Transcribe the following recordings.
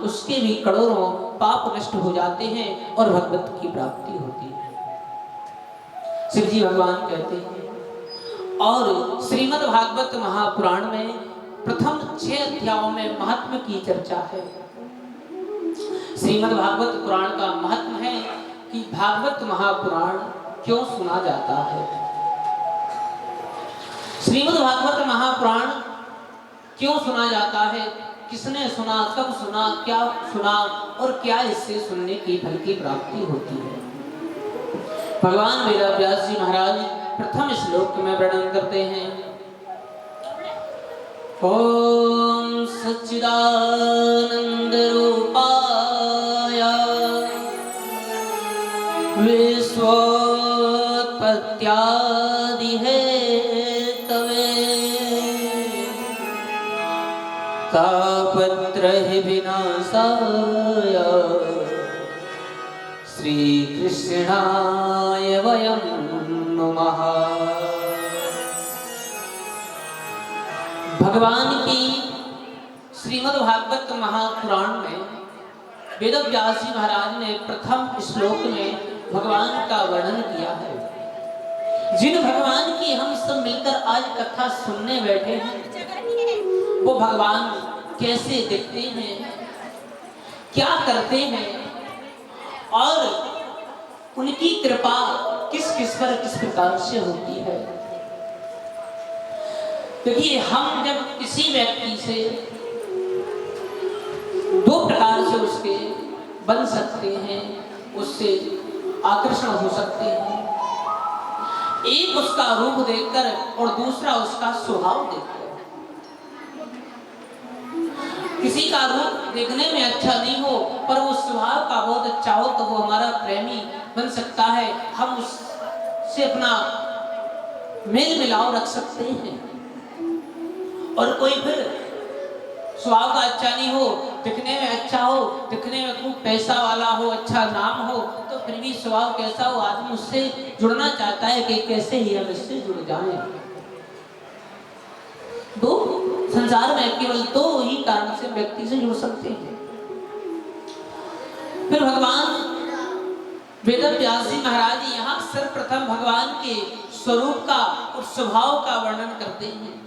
उसके भी करोड़ों पाप नष्ट हो जाते हैं और भगवत की प्राप्ति होती है। शिव जी भगवान कहते हैं। और श्रीमद् भागवत महापुराण में प्रथम 6 अध्यायों में महात्म की चर्चा है। श्रीमद् भागवत पुराण का महत्व है कि भागवत महापुराण क्यों सुना जाता है। श्रीमद् भागवत महापुराण क्यों सुना जाता है, किसने सुना, कब सुना, क्या सुना और क्या इससे सुनने की फल की प्राप्ति होती है। भगवान वेदव्यास जी महाराज प्रथम श्लोक में वर्णन करते हैं। ओम सच्चिदानंद रूपाय विश्वोत्पत्त्यादि हेतवे तापत्रय विनाशाय श्री कृष्णाय वयं नुमः। भगवान की श्रीमद् भागवत महापुराण में वेदव्यास जी महाराज ने प्रथम श्लोक में भगवान का वर्णन किया है। जिन भगवान की हम सब मिलकर आज कथा सुनने बैठे हैं, वो भगवान कैसे दिखते हैं, क्या करते हैं और उनकी कृपा किस किस पर किस प्रकार से होती है। देखिए, हम जब किसी व्यक्ति से दो प्रकार से उसके बन सकते हैं, उससे आकर्षण हो सकते हैं। एक उसका रूप देखकर और दूसरा उसका स्वभाव देखकर। किसी का रूप देखने में अच्छा नहीं हो पर वो स्वभाव का बहुत अच्छा हो तो वो हमारा प्रेमी बन सकता है। हम उससे अपना मेल मिलाव रख सकते हैं। और कोई फिर स्वभाव का अच्छा नहीं हो, दिखने में अच्छा हो, दिखने में खूब पैसा वाला हो, अच्छा नाम हो, तो फिर भी स्वभाव कैसा हो, आदमी उससे जुड़ना चाहता है कि कैसे ही हम इससे जुड़ जाएं। दो संसार में केवल दो ही कारण से व्यक्ति से जुड़ सकते हैं। फिर भगवान वेदव्यास जी महाराज यहाँ सर्वप्रथम भगवान के स्वरूप का और स्वभाव का वर्णन करते हैं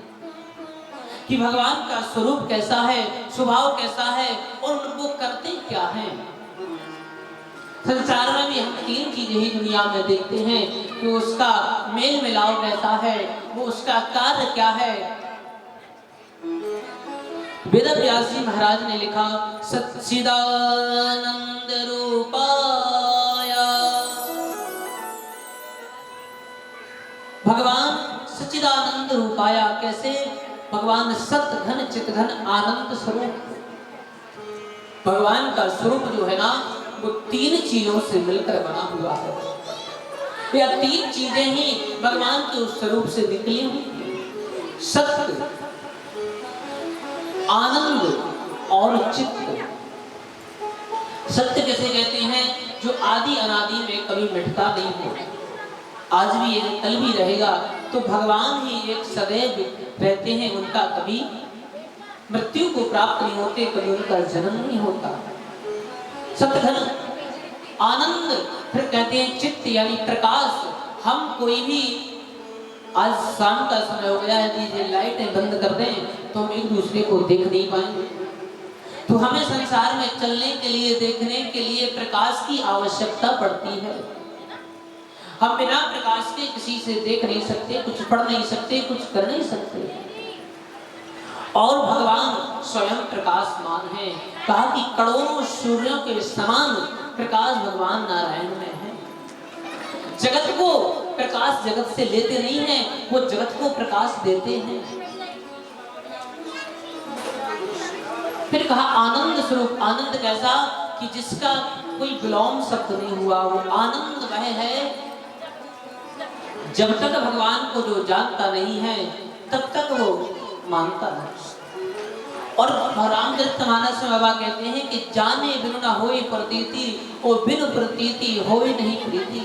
कि भगवान का स्वरूप कैसा है, स्वभाव कैसा है और वो करते क्या हैं। संसार में भी हम 3 चीजें ही दुनिया में देखते हैं कि उसका मेल मिलाव कैसा है, वो उसका कार्य क्या है। वेदव्यास जी महाराज ने लिखा, सच्चिदानंद रूपाय। भगवान सच्चिदानंद रूपाय कैसे? भगवान सत्य घन चित घन आनंद स्वरूप। भगवान का स्वरूप जो है ना, वो 3 चीजों से मिलकर बना हुआ है। यह 3 चीजें ही भगवान के उस स्वरूप से निकली हुई, सत्य, आनंद और चित्त। सत्य कैसे कहते हैं? जो आदि अनादि में कभी मिटता नहीं हो, आज भी एक कल भी रहेगा। तो भगवान ही एक सदैव रहते हैं, उनका कभी मृत्यु को प्राप्त नहीं होते, कभी उनका जन्म नहीं होता। सत्य आनंद। फिर कहते हैं चित्त यानी प्रकाश। हम कोई भी आज शाम का समय हो गया है, यदि लाइटें बंद कर दें तो हम एक दूसरे को देख नहीं पाएंगे। तो हमें संसार में चलने के लिए, देखने के लिए प्रकाश की आवश्यकता पड़ती है। हम बिना प्रकाश के किसी से देख नहीं सकते, कुछ पढ़ नहीं सकते, कुछ कर नहीं सकते। और भगवान स्वयं प्रकाशमान है। कहा कि करोड़ों सूर्यों के समान प्रकाश भगवान नारायण में है। जगत को प्रकाश जगत से लेते नहीं हैं, वो जगत को प्रकाश देते हैं। फिर कहा आनंद स्वरूप। आनंद कैसा? कि जिसका कोई विलोम शब्द नहीं हुआ, वो आनंद वह है। जब तक भगवान को जो जानता नहीं है तब तक वो मानता नहीं। और रामचरितमानस में बाबा कहते हैं कि जाने बिनु न होए प्रतीति और बिनु प्रतीति होए नहीं प्रीति।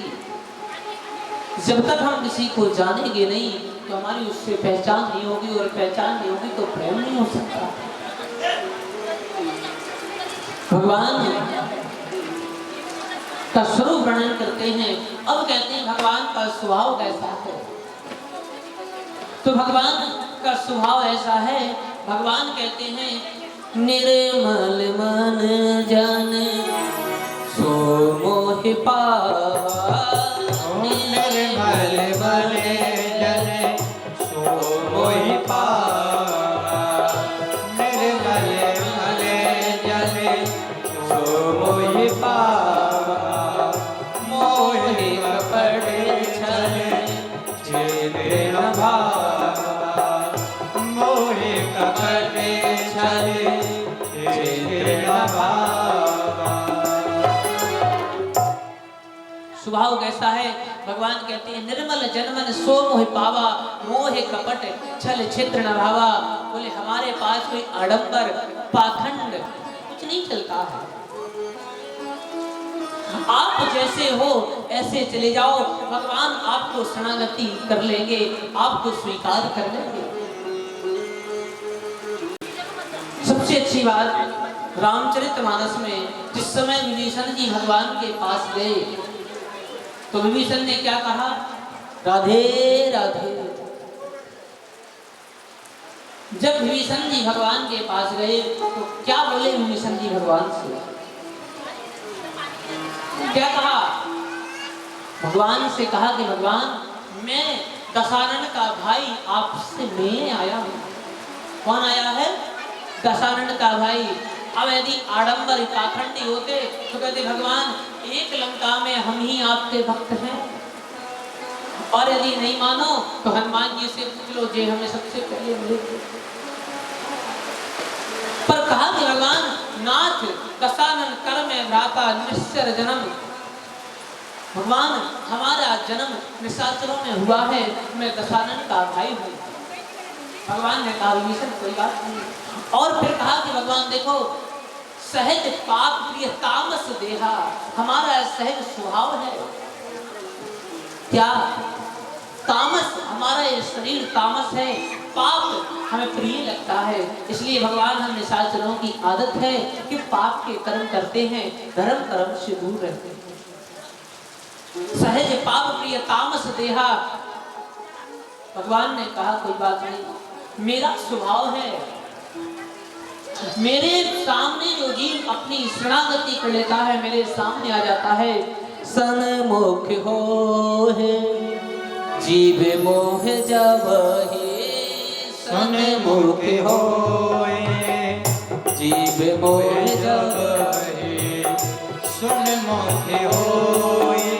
जब तक हम किसी को जानेंगे नहीं तो हमारी उससे पहचान नहीं होगी, और पहचान नहीं होगी तो प्रेम नहीं हो सकता। भगवान का स्वरूप वर्णन करते हैं। अब कहते हैं भगवान का स्वभाव कैसा है। तो भगवान का स्वभाव ऐसा है, भगवान कहते हैं निर्मल मन जन सो मोहि पावा। निर्मल मन जन सो मोहि पावा। निर्मल मन जन सो मोहि पावा। मोहि कपट छल छेदे न भावा। मोहि कपट छल छेदे न भावा। स्वभाव कैसा है, भगवान कहते हैं निर्मल जनमन सो मोहि पावा। मोहे कपट छल छिद्र न भावा। बोले हमारे पास कोई आडंबर पाखंड कुछ नहीं चलता है। आप जैसे हो ऐसे चले जाओ, भगवान आपको शरणागति कर लेंगे, आपको स्वीकार कर लेंगे। सबसे अच्छी बात रामचरितमानस में जिस समय विभीषण जी भगवान के पास गए तो विभीषण ने क्या कहा, राधे राधे। जब विभीषण जी भगवान के पास गए तो क्या बोले विभीषण जी भगवान से, क्या कहा, भगवान से कहा कि भगवान मैं दशानन का भाई आपसे मिलने आया हूं। कौन आया है, दशानन का भाई। अब यदि आडंबर पाखंडी होते तो कहते भगवान एक लंका में हम ही आपके भक्त हैं, और यदि नहीं मानो तो हनुमान जी से पूछ लो जे हमें सबसे पहले मिले। पर कहा कि भगवान नाथ दशानन कर में भ्राता निश्चर जन्म। भगवान हमारा जन्म निशाचरों में हुआ है, मैं दशानन का भाई हूँ। भगवान ने कहा विभीषण कोई बात नहीं। और फिर कहा कि भगवान देखो सहज पाप प्रिय तामस देहा, हमारा सहज स्वभाव है। क्या तामस, हमारा ये शरीर तामस है, पाप हमें प्रिय लगता है। इसलिए भगवान हम निशाचरों की आदत है कि पाप के कर्म करते हैं, धर्म कर्म से दूर रहते हैं। सहज पाप प्रिय तामस देहा। भगवान ने कहा कोई बात नहीं, मेरा स्वभाव है, मेरे सामने जो जीव अपनी शरणागति कर लेता है, मेरे सामने आ जाता है, सन्मुख हो है जीव मोह जबहि। सन्मुख होए जीव मोह जबहि। सन्मुख होए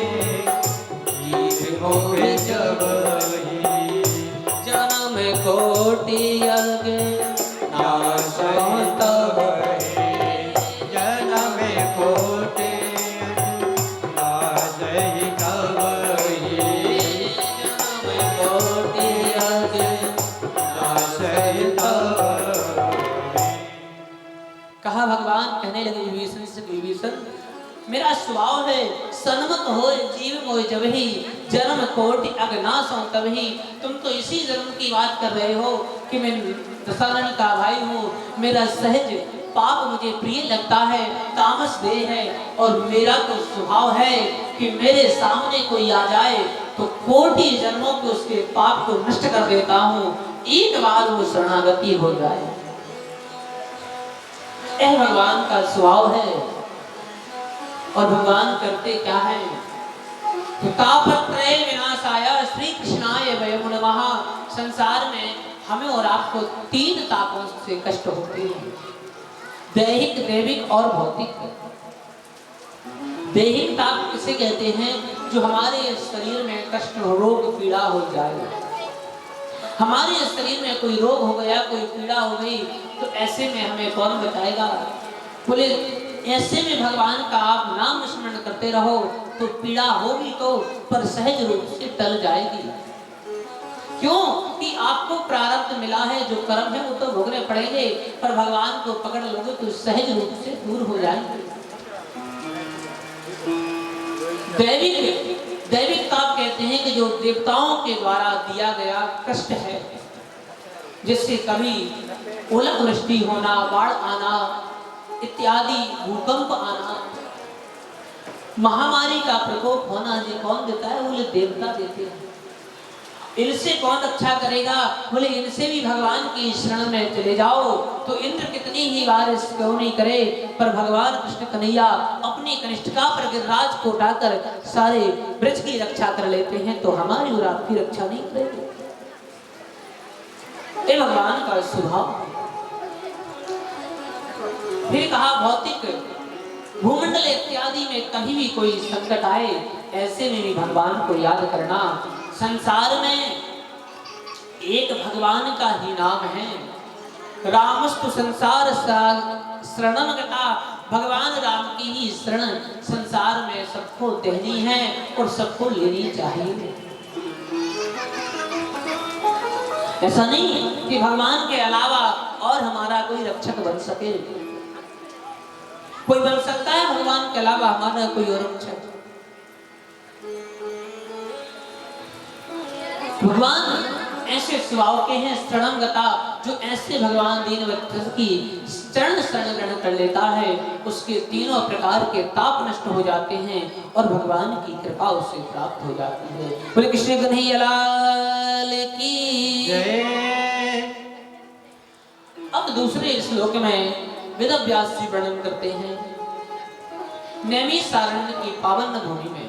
जीव मोह जबहि। जन्म कोटि अग नासहि तबहि। जन्म कोटि नासहि तबहि। जन्म कोटि अग नासहि तबहि। कहा भगवान, कहने लगे विभीषण से, विभीषण मेरा स्वभाव है सन्मुख हो जीव मोह जबहि। जन्म कोटि अग नासौ तबहि। तुम तो इसी जन्म की बात कर रहे हो कि मैं दशानन का भाई हूँ, मेरा सहज पाप मुझे प्रिय लगता है, तामस देह है, और मेरा तो स्वभाव है कि मेरे सामने कोई आ जाए तो कोटि जन्मों के उसके पाप को नष्ट कर देता हूँ, एक बार वो शरणागति हो जाए। यह भगवान का स्वभाव है। और भगवान करते क्या है, तापत्रय विनाशाय श्री कृष्णाय वयं नमः। संसार में हमें और आपको तीन तापों से कष्ट होते हैं, दैहिक, दैविक और भौतिक। दैहिक ताप किसे कहते हैं, जो हमारे शरीर में कष्ट, रोग, पीड़ा हो जाए। हमारे शरीर में कोई रोग हो गया, कोई पीड़ा हो गई, तो ऐसे में हमें कौन बचाएगा। बोले ऐसे में भगवान का आप नाम स्मरण करते रहो तो पीड़ा होगी तो पर सहज रूप से टल जाएगी। क्यों कि आपको प्रारब्ध मिला है, जो कर्म है वो तो भोगने पड़ेंगे, पर भगवान को पकड़ लोगे तो सहज रूप से दूर हो जाएंगे। दैविक ताप कहते हैं कि जो देवताओं के द्वारा दिया गया कष्ट है, जिससे कभी ओलावृष्टि होना, बाढ़ आना, इत्यादि भूकंप आना, महामारी का प्रकोप होना, ये कौन देता है? बोले देवता देते हैं। इनसे कौन रक्षा करेगा? बोले इनसे भी भगवान की शरण में चले जाओ। तो इंद्र कितनी ही बार क्यों नहीं करे, पर भगवान कृष्ण कन्हैया अपनी कनिष्ठिका पर गिरिराज को उठाकर सारे ब्रज की रक्षा कर लेते हैं, तो हमारी और आपकी रक्षा नहीं करेंगे? ये भगवान का स्वभाव। फिर कहा भौतिक भूमंडल इत्यादि में कहीं भी कोई संकट आए, ऐसे में भी भगवान को याद करना। संसार में एक भगवान का ही नाम है, रामस्तु संसार शरणम गता। भगवान राम की ही शरण संसार में सबको देनी है और सबको लेनी चाहिए। ऐसा नहीं कि भगवान के अलावा और हमारा कोई रक्षक बन सके। कोई बन सकता है भगवान के अलावा हमारा कोई और रक्षक? भगवान ऐसे स्वभाव के हैं शरणमगता, जो ऐसे भगवान दीनवत्सल की चरण शरण ग्रहण कर लेता है, उसके तीनों प्रकार के ताप नष्ट हो जाते हैं और भगवान की कृपा उसे प्राप्त हो जाती है। बोले कृष्ण कन्हैया लाल की जय। अब दूसरे श्लोक में वेद व्यास जी वर्णन करते हैं, नैमिषारण्य की पावन भूमि में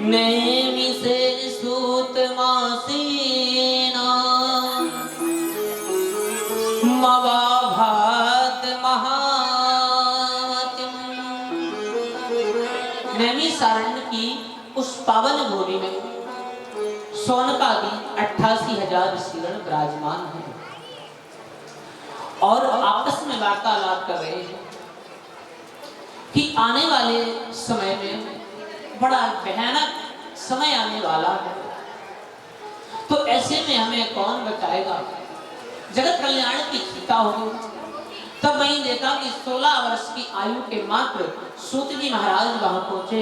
नैमिषे सूत मासीना मवाभात महातिम। नैमिषारण्य की उस पावन भूमि में सोनकादि 88,000 ऋषिगण विराजमान हैं और आपस में वार्तालाप कर रहे हैं कि आने वाले समय में बड़ा भयानक समय आने वाला है, तो ऐसे में हमें कौन बचाएगा? जगत कल्याण की चिंता होगी। तब वहीं देखा कि 16 वर्ष की आयु के मात्र सूत जी महाराज वहां पहुंचे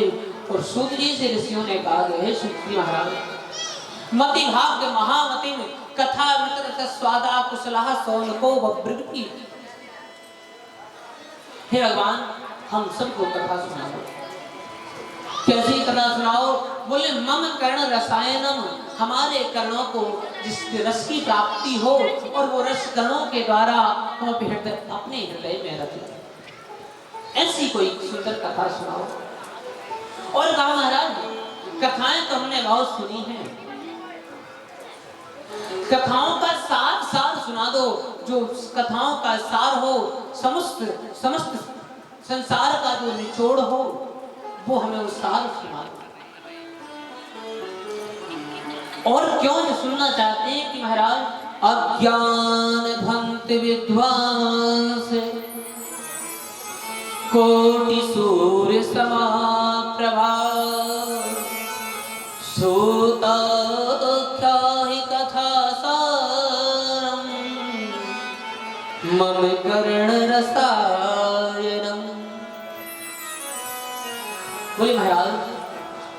और सूत जी से ऋषियों ने कहा, हे सूत जी महाराज, मति भाग्य महामति कथा मित्र स्वादा कुशला सौनको बब्रगी। हे भगवान, हम सबको कथा सुनाओ। कैसी कथा सुनाओ? बोले मम कर्ण रसायनम, हमारे कर्णों को जिस रस की प्राप्ति हो और वो रस कर्णों के द्वारा हम अपने हृदय में रख लें, ऐसी कोई सुंदर कथा सुनाओ। और कहा महाराज, कथाएं तो हमने बहुत सुनी हैं, कथाओं का सार सुना दो, जो कथाओं का सार हो, समस्त संसार का जो निचोड़ हो, वो हमें उस सार सुना दो। और क्यों ये सुनना चाहते हैं कि महाराज, अज्ञान भंत विद्वांस कोटि सूर्य समाप्रभा सोता ख्याहि कथा सारम मम कर्ण रसायनम। बोले महाराज,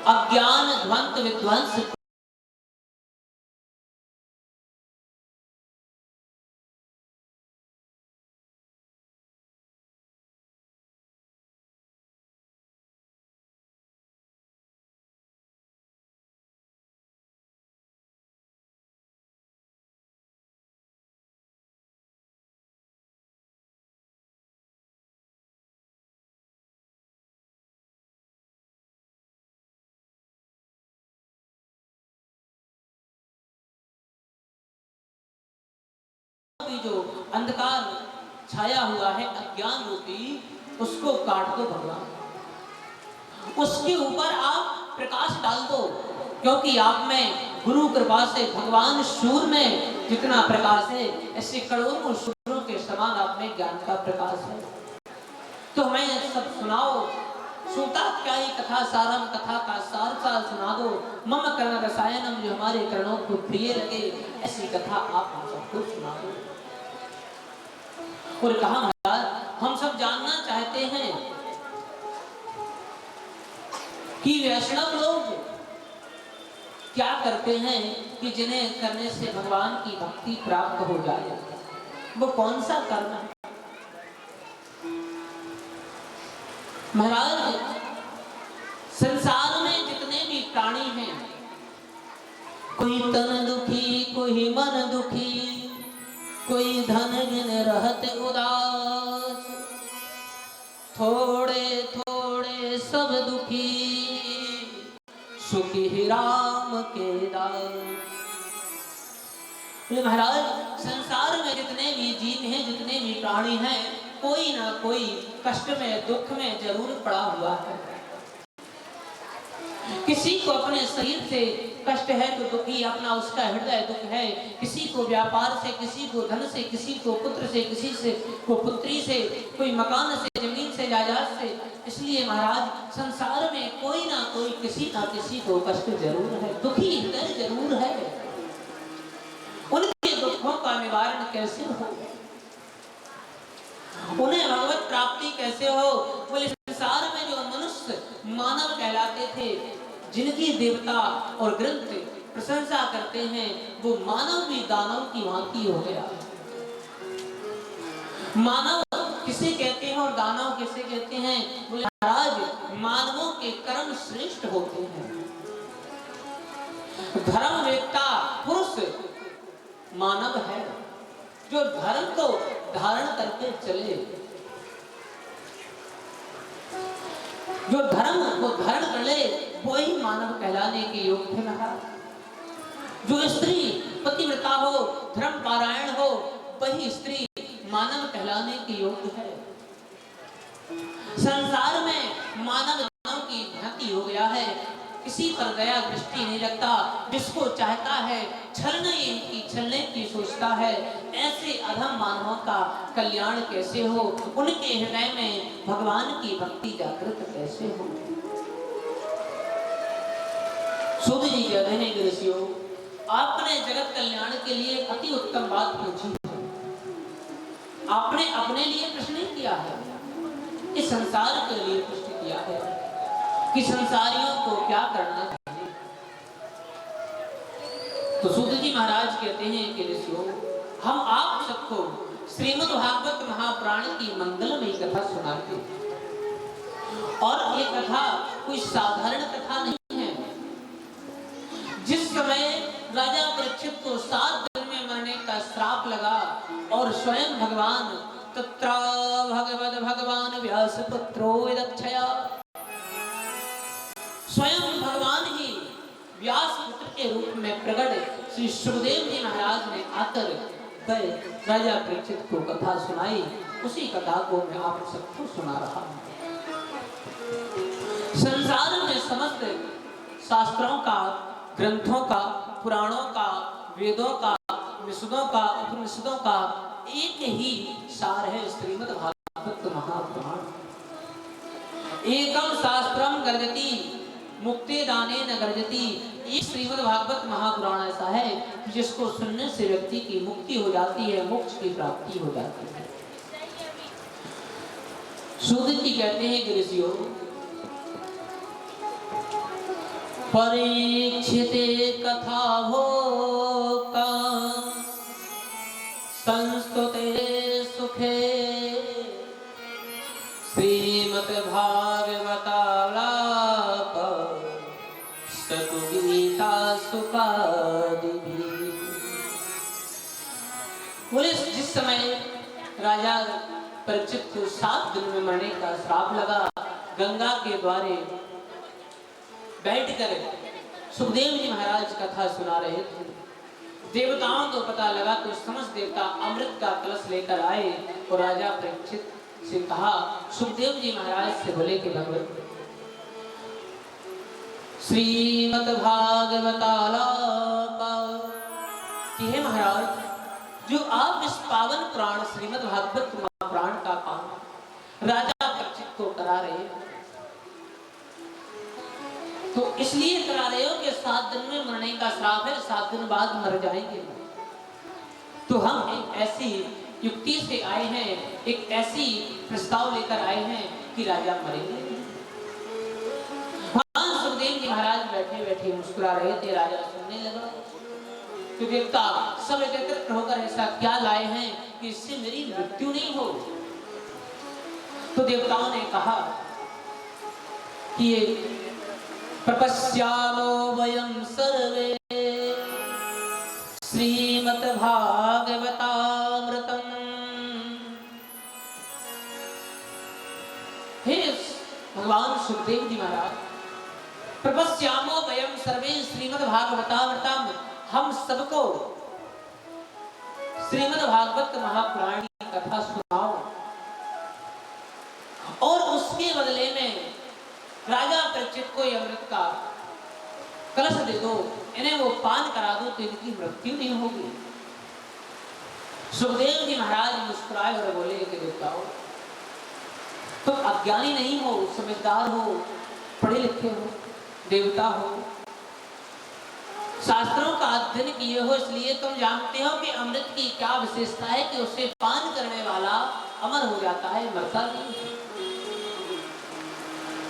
अज्ञान ध्वंत विध्वंस जो अंधकार छाया हुआ है अज्ञान रूपी, उसको काट दो भगवान, उसके ऊपर आप प्रकाश डाल दो, क्योंकि आप में गुरु कृपा से भगवान सूर्य में जितना प्रकाश है, ऐसे करोड़ों सूर्यों के समान आप में ज्ञान का प्रकाश है। तो हमें सब सुनाओ, सूता क्या ही कथा सारम, कथा का सार सुना दो। मम कर्ण रसायनम, जो हमारे कर्णों को प्रिय लगे, ऐसी कथा आप हम सबको सुना दो। और कहा महाराज, हम सब जानना चाहते हैं कि वैष्णव लोग क्या करते हैं कि जिन्हें करने से भगवान की भक्ति प्राप्त हो जाए। वो कौन सा कर्म है? महाराज संसार में जितने भी प्राणी हैं, कोई तन दुखी, कोई मन दुखी, कोई धन बिन रहत उदास, थोड़े थोड़े सब दुखी, सुखी ही राम के दास। महाराज संसार में जितने भी जीव हैं, जितने भी प्राणी हैं, कोई ना कोई कष्ट में, दुख में जरूर पड़ा हुआ है। किसी को अपने शरीर से कष्ट है तो दुखी, अपना उसका हृदय दुख है। किसी को व्यापार से, किसी को धन से, किसी को पुत्र से, किसी से को पुत्री से, कोई मकान से, जमीन से, जायदाद से। इसलिए महाराज संसार में कोई ना कोई, किसी ना किसी को कष्ट जरूर है, दुखी हृदय जरूर है। उनके दुखों का निवारण कैसे हो, उन्हें भगवत प्राप्ति कैसे हो? बोले संसार में जो मनुष्य मानव कहलाते थे, जिनकी देवता और ग्रंथ प्रशंसा करते हैं, वो मानव भी दानव की भांति हो गया। मानव किसे कहते हैं और दानव किसे कहते हैं? बोले महाराज मानवों के कर्म श्रेष्ठ होते हैं। धर्म वेत्ता पुरुष मानव है, जो धर्म को धारण करके चले, जो धर्म को धारण कर ले, वो ही मानव कहलाने के योग्य है। महाराज जो स्त्री पतिव्रता हो, धर्म पारायण हो, वही स्त्री मानव कहलाने के योग्य है। संसार में मानव दानव की भांति हो गया है, किसी पर दया दृष्टि नहीं रखता, जिसको चाहता है छलने की सोचता है। ऐसे अधम मानवों का कल्याण कैसे हो, उनके हृदय में भगवान की भक्ति जागृत कैसे हो? सूत जी कहते हैं कि ऋषियों, आपने जगत कल्याण के लिए अति उत्तम बात पूछी है। आपने अपने लिए प्रश्न नहीं किया है, इस संसार के लिए प्रश्न किया है कि संसारियों को क्या करना चाहिए। तो सूत जी महाराज कहते हैं कि ऋषियों, हम आप सबको श्रीमद् भागवत महापुराण की मंगलमयी कथा सुनाते हैं। और ये कथा कोई साधारण कथा नहीं है। जिस समय राजा परीक्षित को 7 दिन में मरने का श्राप लगा और स्वयं भगवान तत्र भगवद भगवान व्यासपुत्रो विदक्षया, स्वयं भगवान ही व्यास पुत्र के रूप में प्रकट श्री सुखदेव जी महाराज ने आकर राजा परीक्षित को कथा सुनाई। उसी कथा को मैं आप सबको सुना रहा हूं। संसार में समस्त शास्त्रों का, ग्रंथों का, पुराणों का, वेदों का, विशुद्धों का, उपनिषदों का एक ही सार है, श्रीमद् भागवत महापुराण। एकम शास्त्रम गर्जति मुक्ति दाने न गर्जति। एक श्रीमद् भागवत महापुराण ऐसा है जिसको सुनने से व्यक्ति की मुक्ति हो जाती है, मोक्ष की प्राप्ति हो जाती है। सूत जी कहते हैं कि ऋषियों, परीक्षिते कथा भोका संस्तुते सुखे श्रीमद् भागवतालाप सतुगीता सुखादिभी। बोले जिस समय राजा परीक्षित को 7 दिन में मरने का श्राप लगा, गंगा के द्वारे बैठकर सुखदेव जी महाराज कथा सुना रहे थे। देवताओं को पता लगा तो समस्त देवता अमृत का कलश लेकर आए और राजा परीक्षित से कहा, सुखदेव जी महाराज से बोले कि भगवत श्रीमद् भागवतालाप, कि हे महाराज, जो आप इस पावन पुराण श्रीमद् भागवत महापुराण का काम राजा परीक्षित को करा रहे हो, तो इसलिए करा रहे हो कि 7 दिन में मरने का श्राप है, 7 दिन बाद मर जाएंगे। तो हम एक ऐसी युक्ति से आए हैं, एक ऐसी प्रस्ताव लेकर आए हैं कि राजा मरेंगे। सुखदेव जी महाराज बैठे बैठे मुस्कुरा रहे थे, राजा सुनने लगा। तो देवता सब एकत्रित होकर ऐसा क्या लाए हैं कि इससे मेरी मृत्यु नहीं हो। तो देवताओं ने कहा कि ये प्रपश्यामो वयं सर्वे श्रीमद्भागवतामृतम्। हे भगवान सुखदेव जी महाराज, प्रपश्यामो वयं सर्वे श्रीमद्भागवतामृतम्, हम सबको श्रीमद्भागवत महापुराण की कथा सुनाओ और उसके बदले में राजा परीक्षित को अमृत का कलश दे दो, इन्हें वो पान करा दो तो इनकी मृत्यु नहीं होगी। सुखदेव जी महाराज मुस्कुराए और बोले कि देवताओं, तुम अज्ञानी नहीं हो, समझदार हो, पढ़े लिखे हो, देवता हो, शास्त्रों का अध्ययन किए हो, इसलिए तुम जानते हो कि अमृत की क्या विशेषता है कि उसे पान करने वाला अमर हो जाता है, मरता नहीं।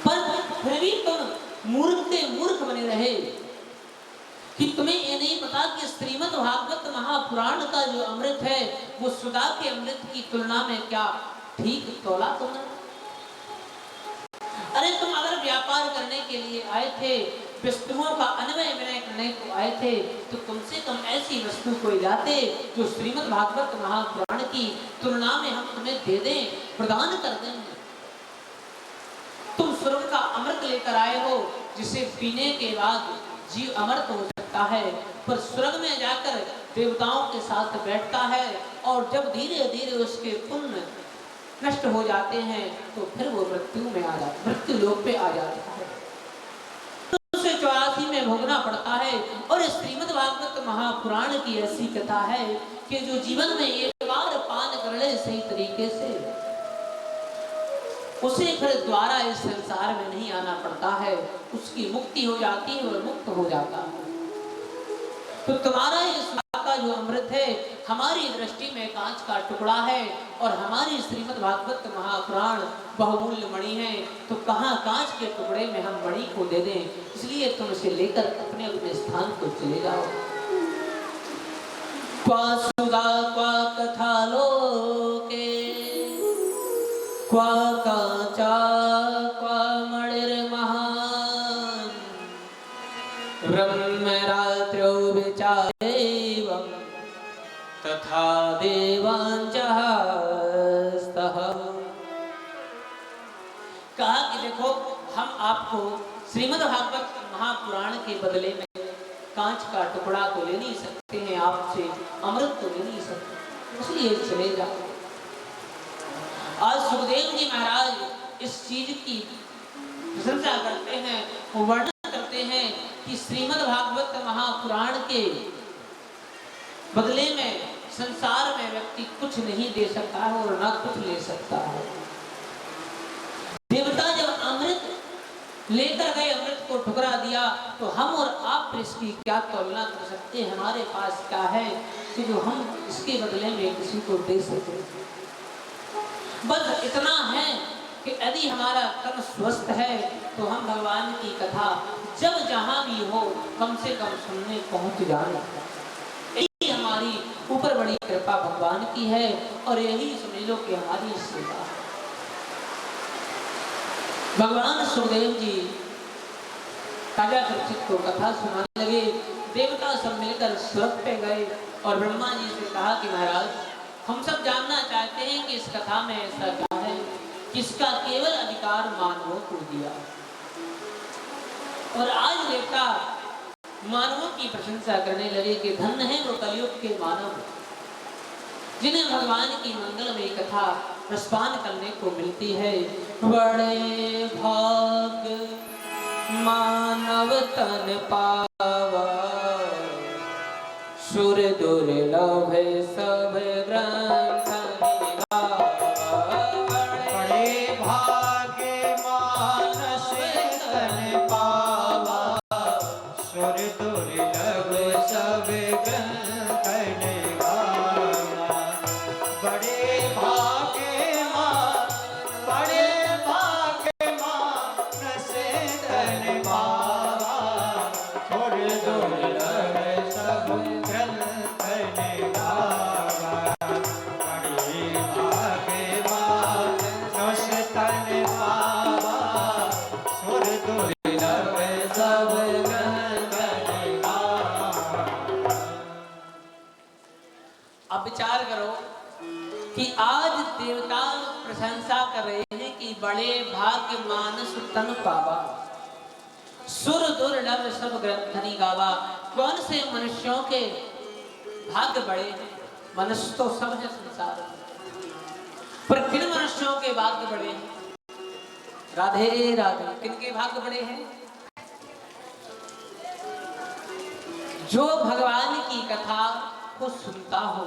पर फिर भी तुम मूर्ख के मूर्ख बने रहे कि तुम्हें ये नहीं पता कि श्रीमद् भागवत महापुराण का जो अमृत है वो सुधा के अमृत की तुलना में क्या ठीक तोला तुमने? अरे तुम अगर व्यापार करने के लिए आए थे, वस्तुओं का अन्वय विनय करने को आए थे, तो कम से कम ऐसी वस्तु कोई लाते जो श्रीमद् भागवत महापुराण की तुलना में हम तुम्हें दे दें, प्रदान कर दें। तुम स्वर्ग का अमृत लेकर आए हो जिसे पीने के बाद जीव अमृत हो सकता है, पर स्वर्ग में जाकर देवताओं के साथ बैठता है और जब धीरे धीरे उसके पुण्य नष्ट हो जाते हैं तो फिर वो मृत्यु में आ जाता, मृत्यु लोक पे आ जाता है, तो उसे 84 में भोगना पड़ता है। और श्रीमद् भागवत महापुराण की ऐसी कथा है कि जो जीवन में एक बार पान कर ले सही तरीके से, उसे फिर द्वारा इस संसार में नहीं आना पड़ता है, उसकी मुक्ति हो जाती है और मुक्त हो जाता है। तो तुम्हारा इस का जो अमृत है हमारी दृष्टि में कांच का टुकड़ा है और हमारी श्रीमद् भागवत महापुराण बहुमूल्य मणि है, तो कहाँ कांच के टुकड़े में हम मणि को दे दें, इसलिए तुम इसे लेकर अपने अपने स्थान को चले जाओ। क्वा सुधा क्वा कथा लोके, क्वा कांचा क्वा मणिर्महान्, ब्रह्म रात्रो विचारेवं तथा देवांचस्तः। कहा कि देखो, हम आपको श्रीमद् भागवत महापुराण के बदले में कांच का टुकड़ा तो ले नहीं सकते हैं, आपसे अमृत तो ले नहीं सकते, इसलिए चले जाओ। आज सुखदेव जी महाराज इस चीज की प्रशंसा करते हैं, वर्णन करते हैं कि श्रीमद् भागवत महापुराण के बदले में संसार में व्यक्ति कुछ नहीं दे सकता है और ना कुछ ले सकता है। देवता जब अमृत लेकर गए, अमृत को ठुकरा दिया, तो हम और आप इसकी क्या तुलना कर सकते हैं? हमारे पास क्या है कि जो हम इसके बदले में किसी को दे सके? बस इतना है कि यदि हमारा तन स्वस्थ है तो हम भगवान की कथा जब जहां भी हो कम से कम सुनने पहुंच जाए। यही हमारी ऊपर बड़ी कृपा भगवान की है और यही समझ लो कि हमारी सेवा। भगवान सुखदेव जी राजा परीक्षित को कथा सुनाने लगे। देवता सब मिलकर स्वर्ग पे गए और ब्रह्मा जी से कहा कि महाराज, हम सब जानना चाहते हैं कि इस कथा में ऐसा क्या है किसका केवल अधिकार मानवों को दिया। और आज देवता मानवों की प्रशंसा करने लगे कि धन्य है वो कलयुग के मानव जिन्हें भगवान की मंगलमय कथा रसपान करने को मिलती है। बड़े भाग मानव तन पावा, सुर दुर्लभ सब ग्रंथ निभावा। बड़े भाग्य मानस तन पावा, सुर दुर्लभ सब ग्रंथ निभावा। बड़े भाग्य मानस तन पावा, सुर दुर्लभ सब ग्रंथ निभावा। बड़े भाग्य मानस तन पावा, सुर बड़े भाग्य मानस तन पावा, सुर दुर्लभ सब ग्रंथनि गावा। कौन से मनुष्यों के भाग्य बड़े हैं? मनुष्य तो सब है संसार में, पर किन मनुष्यों के भाग्य बड़े हैं? राधे राधे। किनके भाग्य बड़े हैं? जो भगवान की कथा को सुनता हो,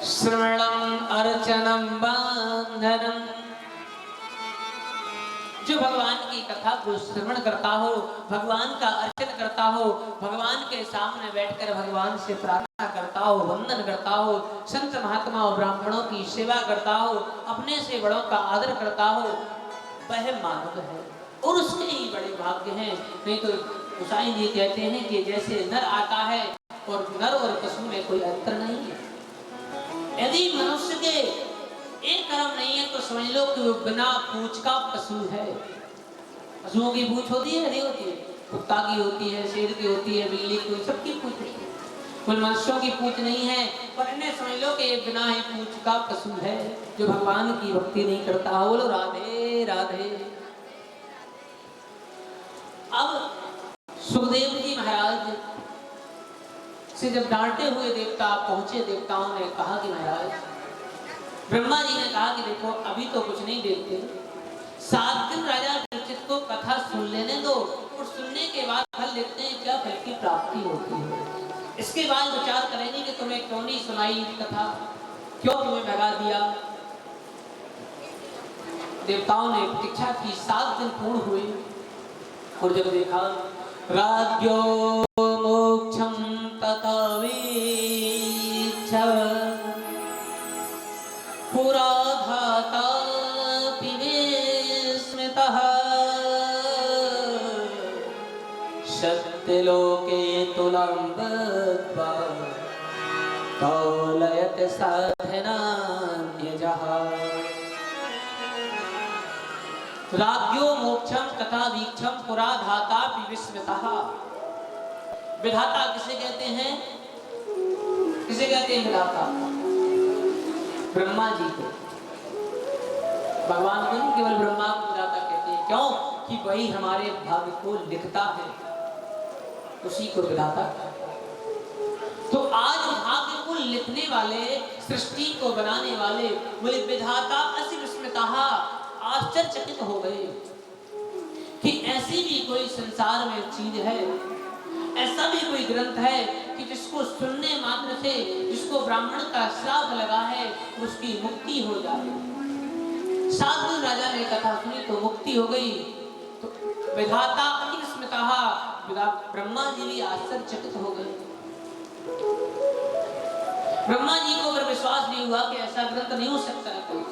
श्रवणम अर्चनम बंधनम, जो भगवान की कथा को श्रवण करता हो, भगवान का अर्चन करता हो, भगवान के सामने बैठकर भगवान से प्रार्थना करता हो, वंदन करता हो, संत महात्मा और ब्राह्मणों की सेवा करता हो, अपने से बड़ों का आदर करता हो, वह मानव है और उसके ही बड़े भाग्य हैं। नहीं तो गोसाई जी कहते हैं कि जैसे नर आता है और नर और पशु में कोई अंतर नहीं है। यदि मनुष्य के एक कर्म नहीं है तो समझ लो कि वो बिना पूंछ का पशु है। पशुओं की पूंछ होती है नहीं होती है? कुत्ता की होती है, शेर की होती है, बिल्ली की, सबकी पूंछ होती है। कोई मनुष्यों की पूंछ नहीं है, पर इन्हें समझ लो कि बिना ही पूंछ का पशु है जो भगवान की भक्ति नहीं करता। बोलो राधे राधे। अब सुखदेव जी महाराज से जब डांटे हुए देवता पहुंचे, देवताओं ने कहा कि महाराज, ब्रह्मा जी ने कहा कि देखो अभी तो कुछ नहीं देखते, 7 दिन राजा परीक्षित को कथा सुन लेने दो और सुनने के बाद फल देखते हैं क्या फल की प्राप्ति होती है। इसके बाद विचार करेंगे कि तुम्हें क्यों नहीं सुनाई कथा, क्यों तुम्हें भगा दिया। देवताओं ने प्रतीक्षा की, 7 दिन पूर्ण हुए और जब देखा राज्यो मोक्षम तथा वीक्ष पुरा धाता विस्मितः सत्यलोके तुलं बद्ध्वा तौलयत साधनान्यजः। राज्यो मोक्षम तथा वीक्षम पुरा धाता विस्मितः। विधाता किसे कहते हैं? किसे कहते हैं विधाता? ब्रह्मा जी को। भगवान को नहीं, केवल ब्रह्मा को विधाता कहते हैं। क्यों? कि वही हमारे भाग्य को लिखता है, उसी को विधाता कहते हैं। तो आज भाग्य को लिखने वाले, सृष्टि को बनाने वाले बोले विधाता अति विस्मितः, आश्चर्यचकित हो गए कि ऐसी भी कोई संसार में चीज है, ऐसा भी कोई ग्रंथ है कि जिसको सुनने मात्र से, जिसको ब्राह्मण का श्राप लगा है, उसकी मुक्ति हो जाए। 7 दिन राजा ने कथा सुनी तो मुक्ति हो गई। तो विधाता अति विस्मितः, ब्रह्मा जी भी आश्चर्यचकित हो गए। ब्रह्मा जी को अगर विश्वास नहीं हुआ कि ऐसा ग्रंथ नहीं हो सकता है कोई,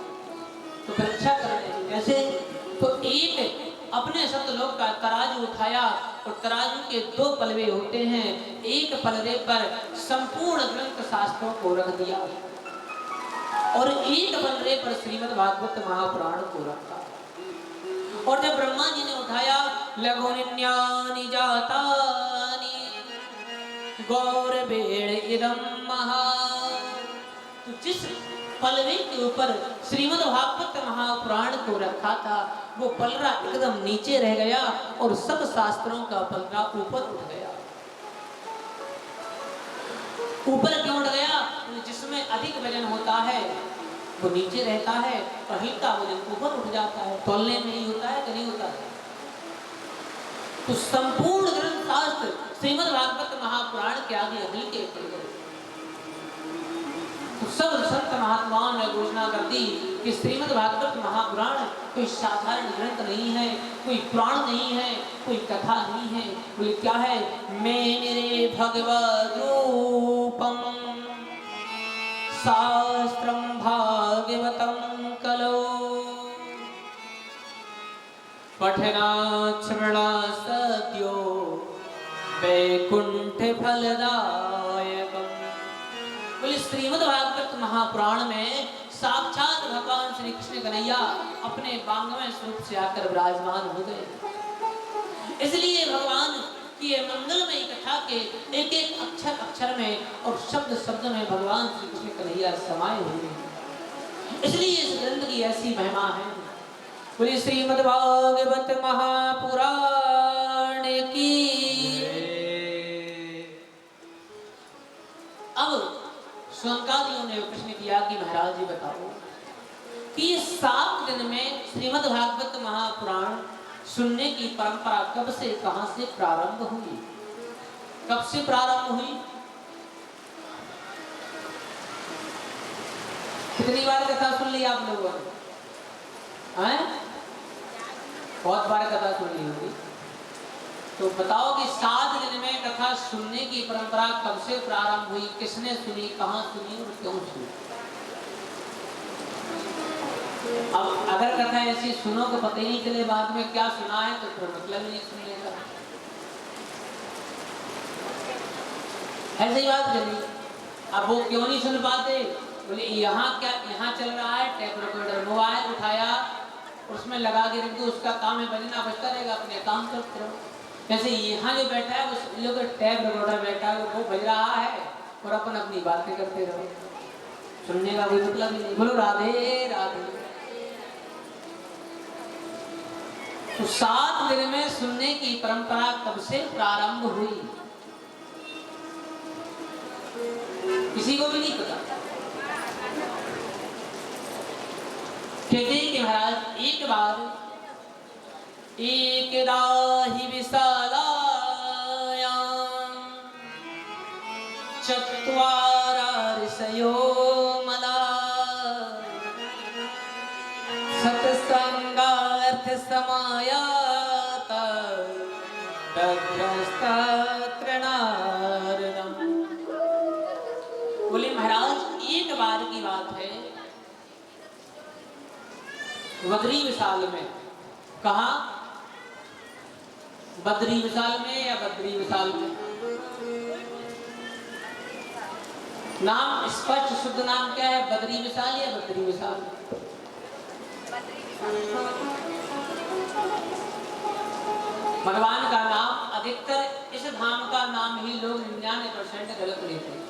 तो परीक्षा करने जैसे तो एक अपने सत्यलोक का तराजू उठाया और तराजू के 2 पलवे होते हैं, एक पलवे पर संपूर्ण ग्रंथ शास्त्रों को रख दिया और एक पलवे पर श्रीमद् भागवत महापुराण को रखा। और जब ब्रह्मा जी ने उठाया, लघुनिन्यानि जातानि गौरवेण इदं महा, तो जिस पलवे के ऊपर श्रीमद् भागवत महापुराण को रखा था वो पलरा एकदम नीचे रह गया और सब शास्त्रों का पलरा ऊपर उठ गया। ऊपर क्यों उठ गया? जिसमें अधिक वजन होता है वो नीचे रहता है और हल्का वजन ऊपर उठ जाता है। तोलने में ही होता है कि नहीं होता है? तो संपूर्ण ग्रंथ शास्त्र श्रीमद् भागवत महापुराण के आगे हल्के पड़ गए। तो सब संत महात्माओं ने घोषणा कर दी कि श्रीमद् भागवत महापुराण कोई साधारण ग्रंथ नहीं है, कोई पुराण नहीं है, कोई कथा नहीं है। बोले क्या है? मैं मेरे भगवद रूपम शास्त्रम भागवतम कलो पठना श्रवणा सद्यो वैकुंठ फलदायकम। बोले श्रीमद् भागवत महापुराण में साक्षात भगवान श्री कृष्ण कन्हैया अपने बांगमय स्वरूप से आकर विराजमान हो गए। इसलिए भगवान की ये मंगलमयी कथा के एक एक अक्षर अक्षर में और शब्द शब्द में भगवान श्री कृष्ण कन्हैया समाये हुए हैं। इसलिए इस ग्रंथ की ऐसी महिमा है। बोली श्रीमद् भागवत महापुराण की। अब शौनकादियों ने प्रश्न किया कि महाराज जी बताओ कि 7 दिन में श्रीमद् भागवत महापुराण सुनने की परंपरा कब से कहां से प्रारंभ हुई? कब से प्रारंभ हुई? कितनी बार कथा सुन ली आप लोगों ने? बहुत बार कथा सुन ली होगी। तो बताओ कि 7 दिन में कथा सुनने की परंपरा कब से प्रारंभ हुई? किसने सुनी, कहां सुनी और क्यों सुनी? अब अगर कथा ऐसी सुनो तो पता ही नहीं चले बाद में क्या सुना है, तो फिर मतलब नहीं सुनने का। ऐसी बात करी। अब वो क्यों नहीं सुन पाते? बोले यहाँ क्या, यहाँ चल रहा है टेप रिकॉर्डर, मोबाइल उठाया उसमें लगा के रख दो, उसका काम है बजना, बजता रहेगा, अपने काम करते रहो। जैसे यहाँ जो बैठा है उस जो टेप रिकॉर्डर बैठा है वो बज रहा है और अपन अपनी बातें करते रहो, सुनने का कोई मतलब ही नहीं। बोलो राधे राधे। तो 7 दिन में सुनने की परंपरा कब से प्रारंभ हुई? किसी को भी नहीं पता। कहते हैं कि महाराज एक राही विशालायां चत्वारा ऋषयो मला सत्संगार्थ समायाता तत्रस्तात्रणार्णम्। बोले महाराज एक बार की बात है, बद्री विशाल में। कहा? बद्री विशाल में या बद्री विशाल में? नाम स्पष्ट शुद्ध नाम क्या है? बद्री विशाल या बद्री विशाल? भगवान का नाम अधिकतर इस धाम का नाम ही लोग 99% गलत लेते हैं।